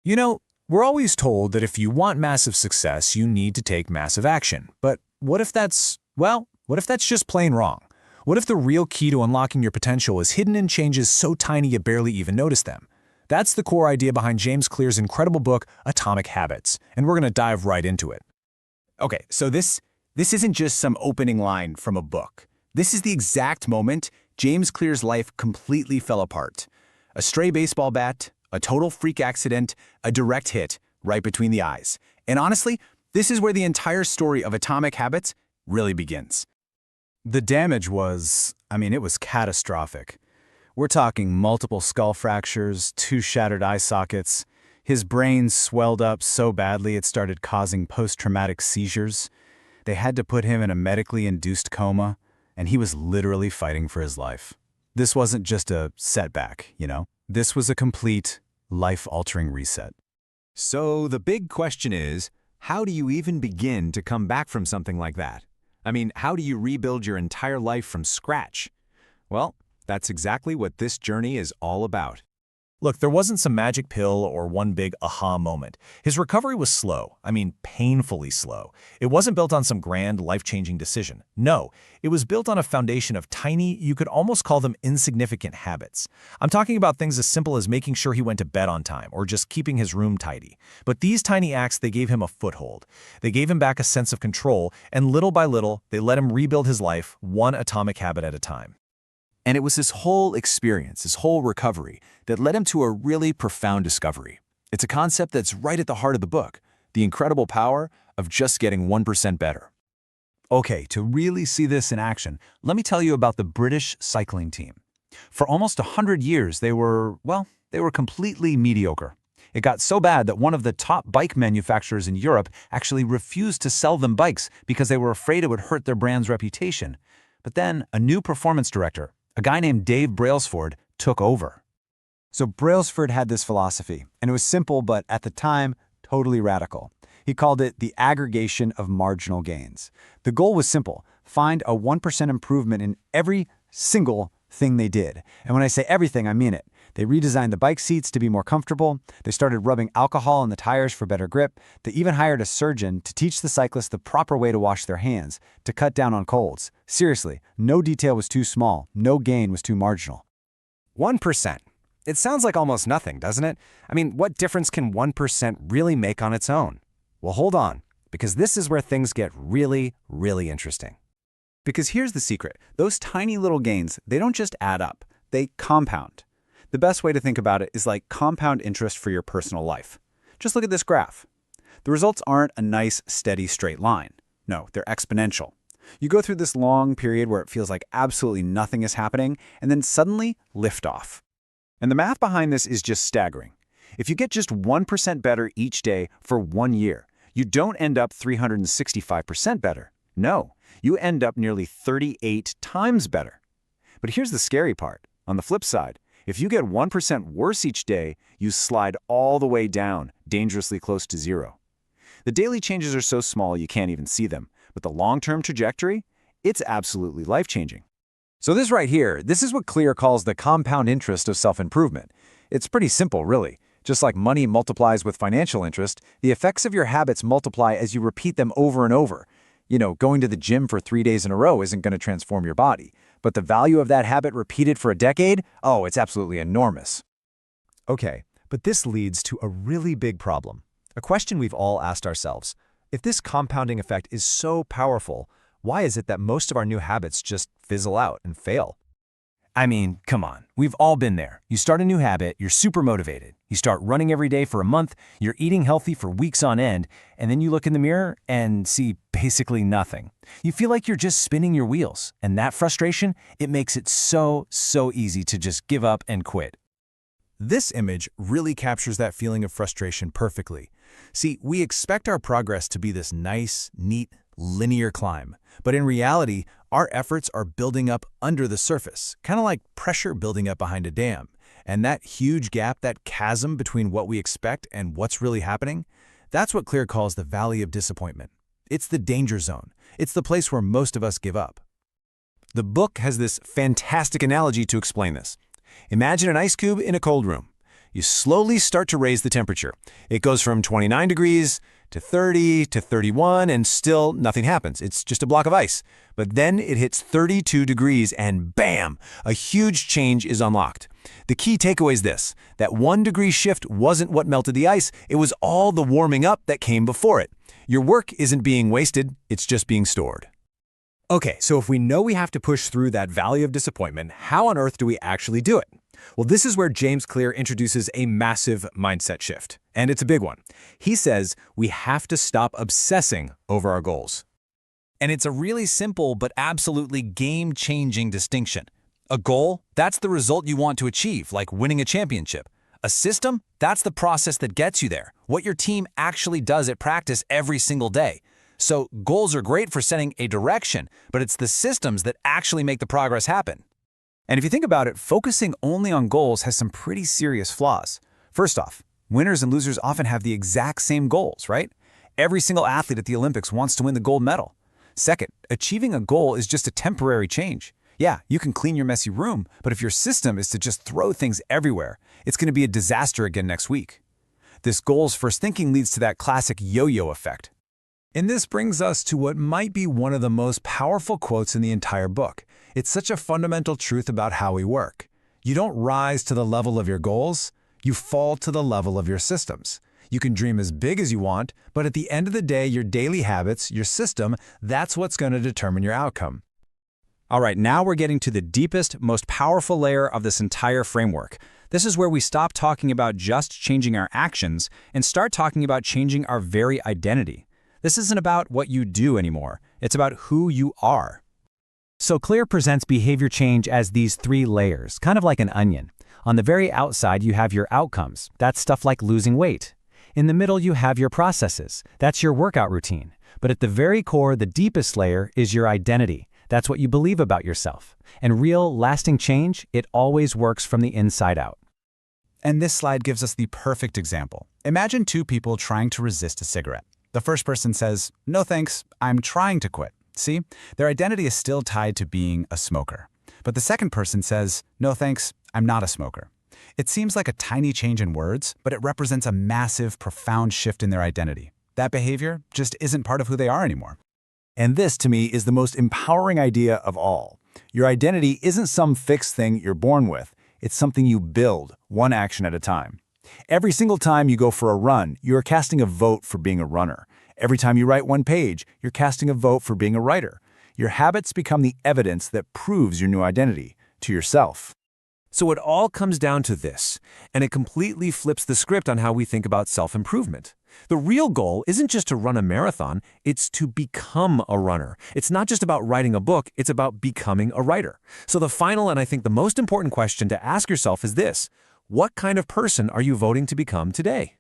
You know, we're always told that if you want massive success, you need to take massive action. But what if that's just plain wrong? What if the real key to unlocking your potential is hidden in changes so tiny you barely even notice them? That's the core idea behind James Clear's incredible book, Atomic Habits, and we're going to dive right into it. Okay, so this isn't just some opening line from a book. This is the exact moment James Clear's life completely fell apart. A stray baseball bat, a total freak accident, a direct hit right between the eyes. And honestly, this is where the entire story of Atomic Habits really begins. The damage it was catastrophic. We're talking multiple skull fractures, 2 shattered eye sockets. His brain swelled up so badly it started causing post-traumatic seizures. They had to put him in a medically induced coma, and he was literally fighting for his life. This wasn't just a setback, This was a complete, life-altering reset. So the big question is, how do you even begin to come back from something like that? How do you rebuild your entire life from scratch? Well, that's exactly what this journey is all about. Look, there wasn't some magic pill or one big aha moment. His recovery was slow, painfully slow. It wasn't built on some grand, life-changing decision. No, it was built on a foundation of tiny, you could almost call them insignificant habits. I'm talking about things as simple as making sure he went to bed on time or just keeping his room tidy. But these tiny acts, they gave him a foothold. They gave him back a sense of control, and little by little, they let him rebuild his life, one atomic habit at a time. And it was this whole experience, this whole recovery, that led him to a really profound discovery. It's a concept that's right at the heart of the book, the incredible power of just getting 1% better. Okay, to really see this in action, let me tell you about the British cycling team. For almost 100 years, they were completely mediocre. It got so bad that one of the top bike manufacturers in Europe actually refused to sell them bikes because they were afraid it would hurt their brand's reputation. But then a new performance director, a guy named Dave Brailsford, took over. So Brailsford had this philosophy, and it was simple but, at the time, totally radical. He called it the aggregation of marginal gains. The goal was simple: find a 1% improvement in every single thing they did. And when I say everything, I mean it. They redesigned the bike seats to be more comfortable. They started rubbing alcohol on the tires for better grip. They even hired a surgeon to teach the cyclists the proper way to wash their hands, to cut down on colds. Seriously, no detail was too small. No gain was too marginal. 1%. It sounds like almost nothing, doesn't it? What difference can 1% really make on its own? Well, hold on, because this is where things get really, really interesting. Because here's the secret. Those tiny little gains, they don't just add up. They compound. The best way to think about it is like compound interest for your personal life. Just look at this graph. The results aren't a nice, steady, straight line. No, they're exponential. You go through this long period where it feels like absolutely nothing is happening, and then suddenly, liftoff. And the math behind this is just staggering. If you get just 1% better each day for 1 year, you don't end up 365% better. No, you end up nearly 38 times better. But here's the scary part. On the flip side, if you get 1% worse each day, you slide all the way down, dangerously close to zero. The daily changes are so small you can't even see them, but the long-term trajectory, it's absolutely life-changing. So this right here, this is what Clear calls the compound interest of self-improvement. It's pretty simple, really. Just like money multiplies with financial interest, the effects of your habits multiply as you repeat them over and over. Going to the gym for 3 days in a row isn't going to transform your body. But the value of that habit repeated for a decade? Oh, it's absolutely enormous. Okay, but this leads to a really big problem. A question we've all asked ourselves. If this compounding effect is so powerful, why is it that most of our new habits just fizzle out and fail? Come on, we've all been there. You start a new habit, you're super motivated. You start running every day for a month, you're eating healthy for weeks on end, and then you look in the mirror and see basically nothing. You feel like you're just spinning your wheels, and that frustration, it makes it so easy to just give up and quit. This image really captures that feeling of frustration perfectly. See, we expect our progress to be this nice, neat, linear climb, but in reality, our efforts are building up under the surface, kind of like pressure building up behind a dam. And that huge gap, that chasm between what we expect and what's really happening, that's what Clear calls the valley of disappointment. It's the danger zone. It's the place where most of us give up. The book has this fantastic analogy to explain this. Imagine an ice cube in a cold room. you slowly start to raise the temperature. It goes from 29 degrees to 30 to 31, and still nothing happens. It's just a block of ice. But then it hits 32 degrees, and bam! A huge change is unlocked. The key takeaway is this: that 1 degree shift wasn't what melted the ice, it was all the warming up that came before it. Your work isn't being wasted, it's just being stored. Okay, so if we know we have to push through that valley of disappointment, how on earth do we actually do it? Well, this is where James Clear introduces a massive mindset shift, and it's a big one. He says we have to stop obsessing over our goals. And it's a really simple but absolutely game-changing distinction. A goal, that's the result you want to achieve, like winning a championship. A system, that's the process that gets you there, what your team actually does at practice every single day. So goals are great for setting a direction, but it's the systems that actually make the progress happen. And if you think about it, focusing only on goals has some pretty serious flaws. First off, winners and losers often have the exact same goals, right? Every single athlete at the Olympics wants to win the gold medal. Second, achieving a goal is just a temporary change. Yeah, you can clean your messy room, but if your system is to just throw things everywhere, it's going to be a disaster again next week. This goals-first thinking leads to that classic yo-yo effect. And this brings us to what might be one of the most powerful quotes in the entire book. It's such a fundamental truth about how we work. You don't rise to the level of your goals, you fall to the level of your systems. You can dream as big as you want, but at the end of the day, your daily habits, your system, that's what's going to determine your outcome. All right, now we're getting to the deepest, most powerful layer of this entire framework. This is where we stop talking about just changing our actions and start talking about changing our very identity. This isn't about what you do anymore. It's about who you are. So Clear presents behavior change as these 3 layers, kind of like an onion. On the very outside, you have your outcomes. That's stuff like losing weight. In the middle, you have your processes. That's your workout routine. But at the very core, the deepest layer is your identity. That's what you believe about yourself. And real, lasting change, it always works from the inside out. And this slide gives us the perfect example. Imagine 2 people trying to resist a cigarette. The first person says, "No thanks, I'm trying to quit." See, their identity is still tied to being a smoker. But the second person says, "No thanks, I'm not a smoker." It seems like a tiny change in words, but it represents a massive, profound shift in their identity. That behavior just isn't part of who they are anymore. And this, to me, is the most empowering idea of all. Your identity isn't some fixed thing you're born with. It's something you build, one action at a time. Every single time you go for a run, you're casting a vote for being a runner. Every time you write one page, you're casting a vote for being a writer. Your habits become the evidence that proves your new identity to yourself. So it all comes down to this, and it completely flips the script on how we think about self-improvement. The real goal isn't just to run a marathon, it's to become a runner. It's not just about writing a book, it's about becoming a writer. So the final and I think the most important question to ask yourself is this: what kind of person are you voting to become today?